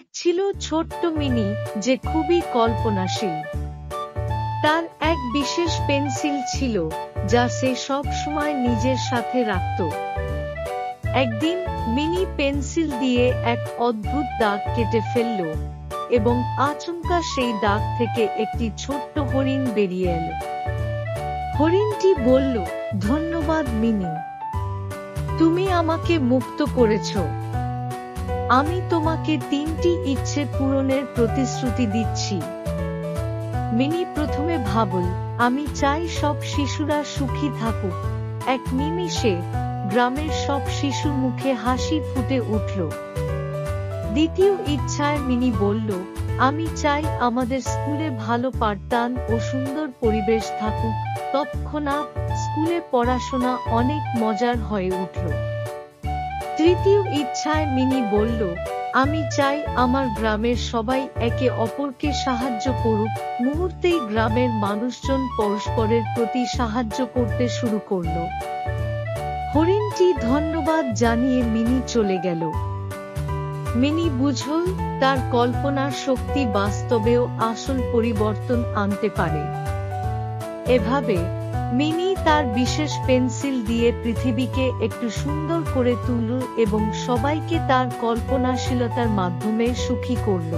এক ছিল ছোট্ট মিনি, যে খুবই কল্পনাশীল। তার এক বিশেষ পেন্সিল ছিল, যা সে সব সময় নিজের সাথে রাখত। একদিন মিনি পেন্সিল দিয়ে এক অদ্ভুত দাগ কেটে ফেলল, এবং আচমকা সেই দাগ থেকে একটি ছোট্ট হরিণ বেরিয়ে এলো। হরিণটি বলল, ধন্যবাদ মিনি, তুমি আমাকে মুক্ত করেছ। আমি তোমাকে 3টি ইচ্ছে পূরণের প্রতিশ্রুতি দিচ্ছি। মিনি প্রথমে ভাবল, আমি চাই সব শিশুরা সুখী থাকুক। এক নিমিষে গ্রামের সব শিশুর মুখে হাসি ফুটে উঠল। দ্বিতীয় ইচ্ছায় মিনি বলল, আমি চাই আমাদের স্কুলে ভালো পাঠদান ও সুন্দর পরিবেশ থাকুক। তৎক্ষণাৎ স্কুলে পড়াশোনা অনেক মজার হয়ে উঠল। তৃতীয় ইচ্ছায় মিনি বলল, আমি চাই আমার গ্রামের সবাই একে অপরকে সাহায্য করুক। মুহূর্তেই গ্রামের মানুষজন পরস্পরের প্রতি সাহায্য করতে শুরু করল। হরিণটি ধন্যবাদ জানিয়ে মিনি চলে গেল। মিনি বুঝল, তার কল্পনার শক্তি বাস্তবেও আসল পরিবর্তন আনতে পারে। এভাবে মিনি তার বিশেষ পেন্সিল দিয়ে পৃথিবীকে একটু সুন্দর করে তুলল এবং সবাইকে তার কল্পনাশীলতার মাধ্যমে সুখী করল।